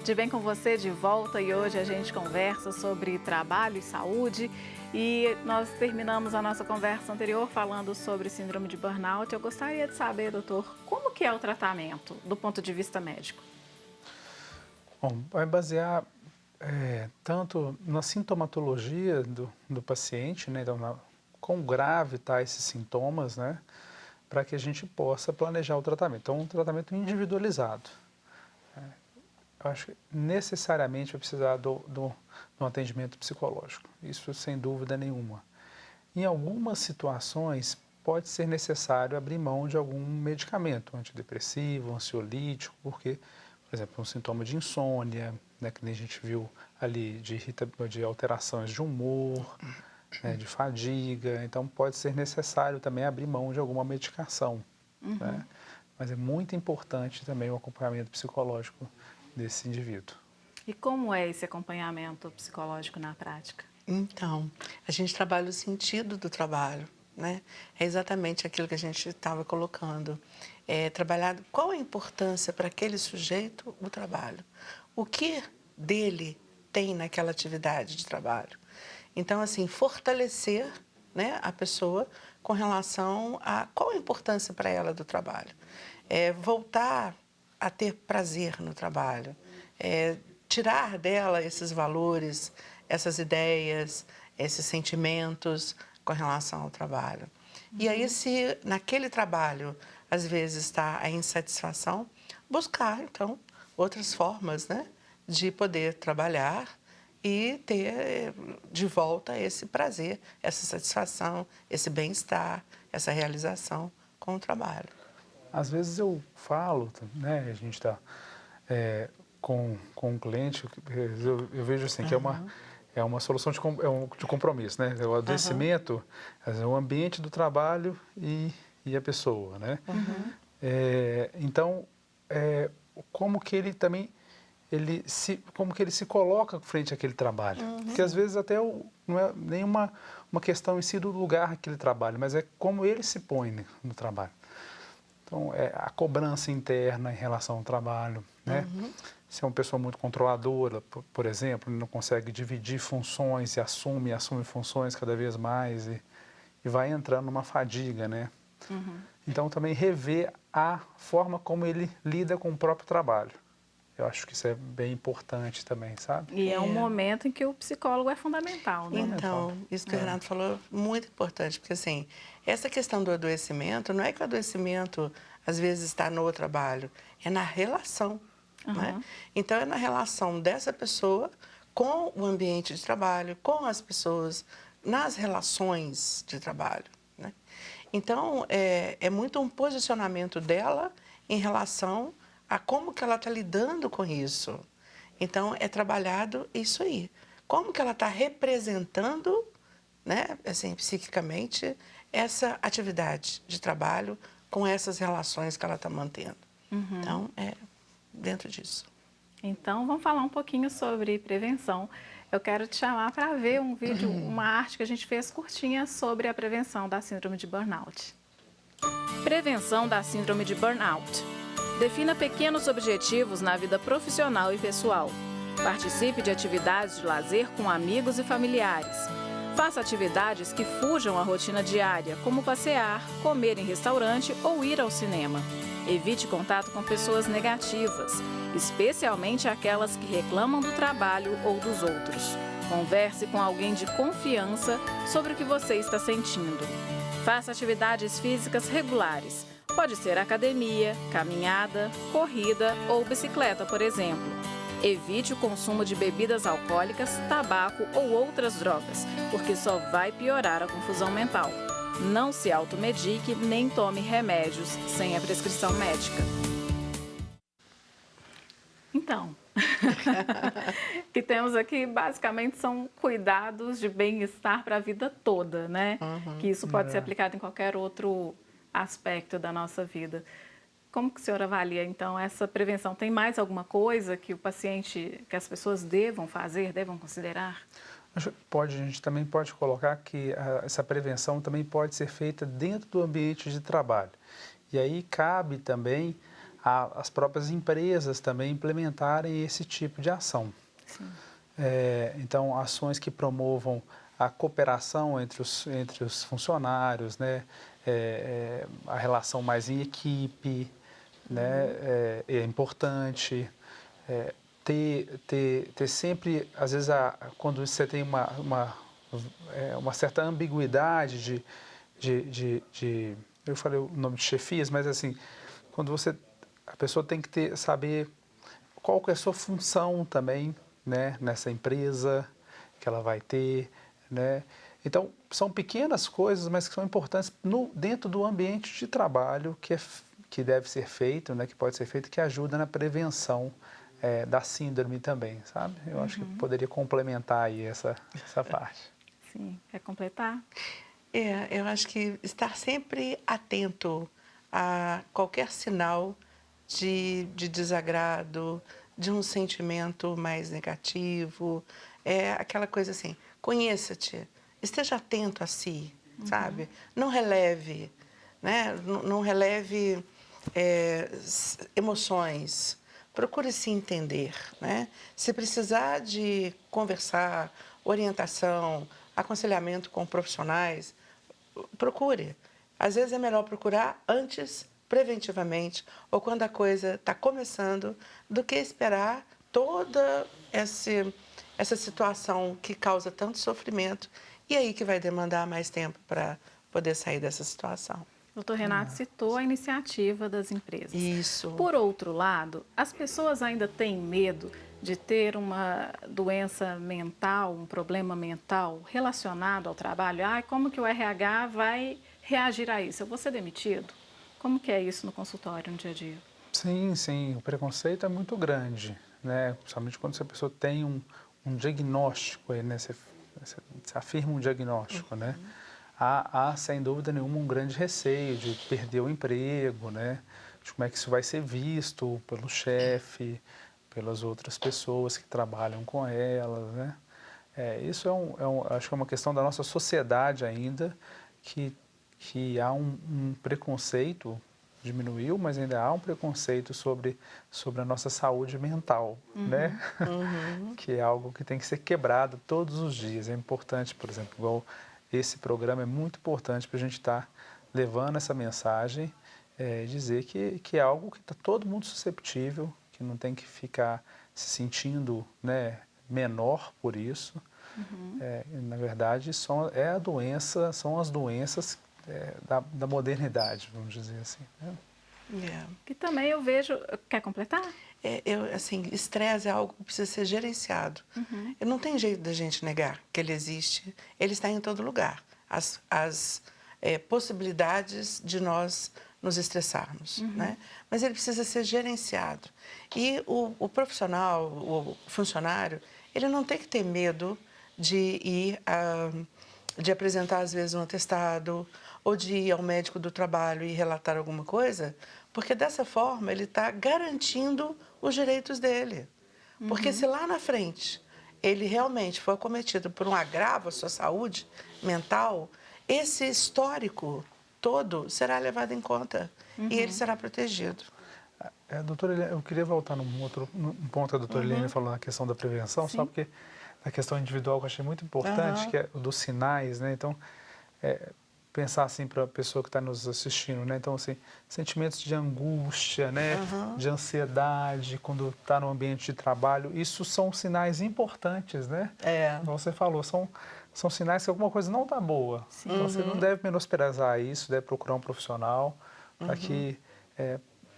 de Bem com Você de volta e hoje a gente conversa sobre trabalho e saúde e nós terminamos a nossa conversa anterior falando sobre síndrome de burnout. Eu gostaria de saber, doutor, como que é o tratamento do ponto de vista médico? Bom, vai basear tanto na sintomatologia do paciente, né, então, quão grave tá esses sintomas, né, para que a gente possa planejar o tratamento. Então, um tratamento individualizado. Eu acho que necessariamente vai precisar do atendimento psicológico, isso sem dúvida nenhuma. Em algumas situações, pode ser necessário abrir mão de algum medicamento, antidepressivo, ansiolítico, porque, por exemplo, um sintoma de insônia, né, que nem a gente viu ali, de alterações de humor, né, de fadiga, então pode ser necessário também abrir mão de alguma medicação, né? Mas é muito importante também o acompanhamento psicológico desse indivíduo. E como é esse acompanhamento psicológico na prática? Então, a gente trabalha o sentido do trabalho, né? É exatamente aquilo que a gente estava colocando. Trabalhar qual a importância para aquele sujeito o trabalho. O que dele tem naquela atividade de trabalho. Então, assim, fortalecer, né, a pessoa com relação a qual a importância para ela do trabalho. Voltar a ter prazer no trabalho. Tirar dela esses valores, essas ideias, esses sentimentos com relação ao trabalho. E aí, se naquele trabalho, às vezes, está a insatisfação, buscar, então, outras formas, né, de poder trabalhar e ter de volta esse prazer, essa satisfação, esse bem-estar, essa realização com o trabalho. Às vezes eu falo, né, a gente está com um cliente, eu vejo assim, que é uma solução de compromisso, né? O adoecimento, é o ambiente do trabalho e a pessoa, né? Então, como que ele também, como que ele se coloca frente àquele trabalho. Porque às vezes até não é nenhuma uma questão em si do lugar que ele trabalha, mas é como ele se põe no trabalho. Então, a cobrança interna em relação ao trabalho, né? Se é uma pessoa muito controladora, por exemplo, não consegue dividir funções e assume funções cada vez mais e vai entrando numa fadiga, né? Então, também rever a forma como ele lida com o próprio trabalho. Eu acho que isso é bem importante também, sabe? E é um momento em que o psicólogo é fundamental, né? Então, isso que o Renato falou é muito importante, porque assim, essa questão do adoecimento, não é que o adoecimento às vezes está no trabalho, é na relação, né? Então, é na relação dessa pessoa com o ambiente de trabalho, com as pessoas, nas relações de trabalho, né? Então, é muito um posicionamento dela em relação a como que ela está lidando com isso. Então, é trabalhado isso aí. Como que ela está representando, né, assim, psiquicamente, essa atividade de trabalho com essas relações que ela está mantendo. Então, é dentro disso. Então, vamos falar um pouquinho sobre prevenção. Eu quero te chamar para ver um vídeo, uma arte que a gente fez curtinha sobre a prevenção da síndrome de burnout. Prevenção da síndrome de burnout. Defina pequenos objetivos na vida profissional e pessoal. Participe de atividades de lazer com amigos e familiares. Faça atividades que fujam à rotina diária, como passear, comer em restaurante ou ir ao cinema. Evite contato com pessoas negativas, especialmente aquelas que reclamam do trabalho ou dos outros. Converse com alguém de confiança sobre o que você está sentindo. Faça atividades físicas regulares. Pode ser academia, caminhada, corrida ou bicicleta, por exemplo. Evite o consumo de bebidas alcoólicas, tabaco ou outras drogas, porque só vai piorar a confusão mental. Não se automedique nem tome remédios sem a prescrição médica. Então, o que temos aqui basicamente são cuidados de bem-estar para a vida toda, né? Que isso pode ser aplicado em qualquer outro aspecto da nossa vida. Como que o senhor avalia, então, essa prevenção? Tem mais alguma coisa que o paciente, que as pessoas devam fazer, devam considerar? A gente também pode colocar que essa prevenção também pode ser feita dentro do ambiente de trabalho. E aí cabe também as próprias empresas também implementarem esse tipo de ação. Sim. Então, ações que promovam a cooperação entre os funcionários, né? A relação mais em equipe, né? É importante. Ter sempre, às vezes, quando você tem uma certa ambiguidade eu falei o nome de chefias, mas assim, quando a pessoa tem que saber qual que é a sua função também, né, nessa empresa que ela vai ter, né? Então, são pequenas coisas, mas que são importantes dentro do ambiente de trabalho que deve ser feito, né, que pode ser feito, que ajuda na prevenção da síndrome também, sabe? Eu acho que poderia complementar aí essa parte. Sim, quer completar? Eu acho que estar sempre atento a qualquer sinal de desagrado, de um sentimento mais negativo, é aquela coisa assim, conheça-te, esteja atento a si, sabe? Não releve, né? Não releve emoções, procure se entender, né? Se precisar de conversar, orientação, aconselhamento com profissionais, procure. Às vezes é melhor procurar antes, preventivamente, ou quando a coisa está começando, do que esperar toda essa situação que causa tanto sofrimento e aí que vai demandar mais tempo para poder sair dessa situação. O Dr. Renato citou a iniciativa das empresas. Isso. Por outro lado, as pessoas ainda têm medo de ter uma doença mental, um problema mental relacionado ao trabalho. Como que o RH vai reagir a isso? Eu vou ser demitido? Como que é isso no consultório, no dia a dia? Sim, sim. O preconceito é muito grande, né? Principalmente quando a pessoa tem um diagnóstico, né? Você afirma um diagnóstico, né? Há, sem dúvida nenhuma, um grande receio de perder o emprego, né? De como é que isso vai ser visto pelo chefe, pelas outras pessoas que trabalham com elas, né? Isso acho que é uma questão da nossa sociedade ainda, que há um preconceito, diminuiu, mas ainda há um preconceito sobre a nossa saúde mental, né? Que é algo que tem que ser quebrado todos os dias. É importante, por exemplo, igual esse programa é muito importante para a gente estar levando essa mensagem, dizer que é algo que está todo mundo susceptível, que não tem que ficar se sentindo, né, menor por isso. Na verdade, são as doenças da modernidade, vamos dizer assim. Né? Que também eu vejo... Quer completar? Assim, estresse é algo que precisa ser gerenciado. Não tem jeito da gente negar que ele existe. Ele está em todo lugar. As possibilidades de nós nos estressarmos, né? Mas ele precisa ser gerenciado. E o profissional, o funcionário, ele não tem que ter medo de de apresentar, às vezes, um atestado ou de ir ao médico do trabalho e relatar alguma coisa, porque dessa forma ele está garantindo os direitos dele. Porque se lá na frente ele realmente for acometido por um agravo à sua saúde mental, esse histórico todo será levado em conta e ele será protegido. Doutora Eliane, eu queria voltar num ponto que a doutora Eliane falou na questão da prevenção, só porque a questão individual que eu achei muito importante, que é o dos sinais, né? Então, pensar assim para a pessoa que está nos assistindo, né? Então, assim, sentimentos de angústia, né? De ansiedade, quando está no ambiente de trabalho, isso são sinais importantes, né? Como você falou, são sinais que alguma coisa não está boa. Sim. Então, você não deve menosprezar isso, deve procurar um profissional para que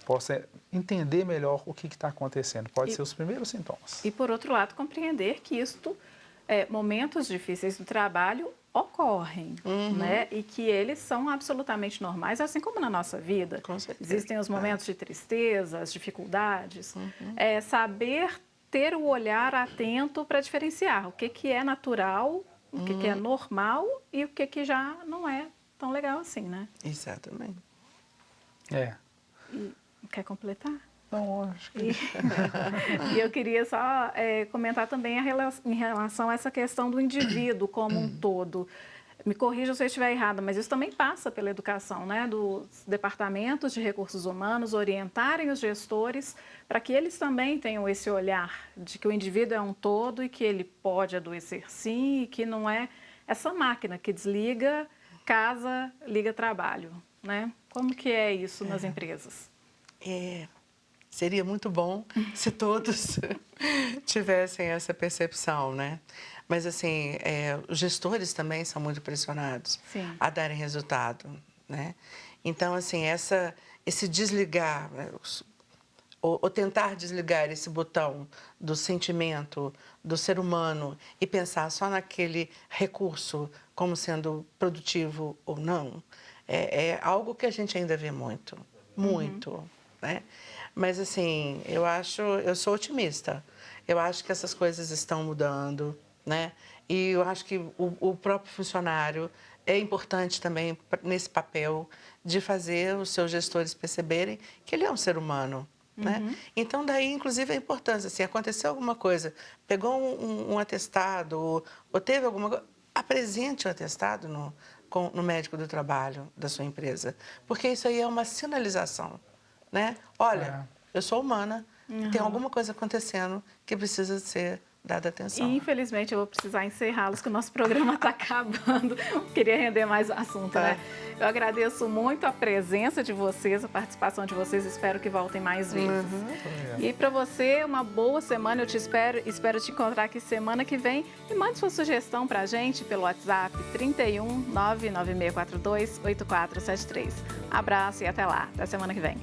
possa entender melhor o que está acontecendo. Pode ser os primeiros sintomas. E, por outro lado, compreender que isto, momentos difíceis do trabalho ocorrem, né? E que eles são absolutamente normais, assim como na nossa vida. Com certeza. Existem os momentos de tristeza, as dificuldades. Saber ter o olhar atento para diferenciar o que é natural, o que é normal e o que já não é tão legal assim, né? Exatamente. Quer completar? Não, acho que... E eu queria só comentar também em relação a essa questão do indivíduo como um todo. Me corrija se eu estiver errada, mas isso também passa pela educação, né? Dos departamentos de recursos humanos orientarem os gestores para que eles também tenham esse olhar de que o indivíduo é um todo e que ele pode adoecer sim e que não é essa máquina que desliga casa, liga trabalho, né? Como que é isso nas empresas? Seria muito bom se todos tivessem essa percepção, né? Mas, assim, os gestores também são muito pressionados Sim. a darem resultado, né? Então, assim, esse desligar, né, ou tentar desligar esse botão do sentimento do ser humano e pensar só naquele recurso como sendo produtivo ou não, é algo que a gente ainda vê muito, né? Mas, assim, eu sou otimista. Eu acho que essas coisas estão mudando, né? E eu acho que o próprio funcionário é importante também nesse papel de fazer os seus gestores perceberem que ele é um ser humano, né? Então, daí, inclusive, a importância, se aconteceu alguma coisa, pegou um atestado ou teve alguma coisa, apresente o atestado no médico do trabalho da sua empresa, porque isso aí é uma sinalização, né? Olha, eu sou humana, tem alguma coisa acontecendo que precisa ser dada atenção. Infelizmente, eu vou precisar encerrá-los, que o nosso programa está acabando. Queria render mais o assunto, né? Eu agradeço muito a presença de vocês, a participação de vocês. Espero que voltem mais vezes. E para você, uma boa semana. Eu espero te encontrar aqui semana que vem. E mande sua sugestão para a gente pelo WhatsApp 31 99642 8473. Abraço e até lá. Até semana que vem.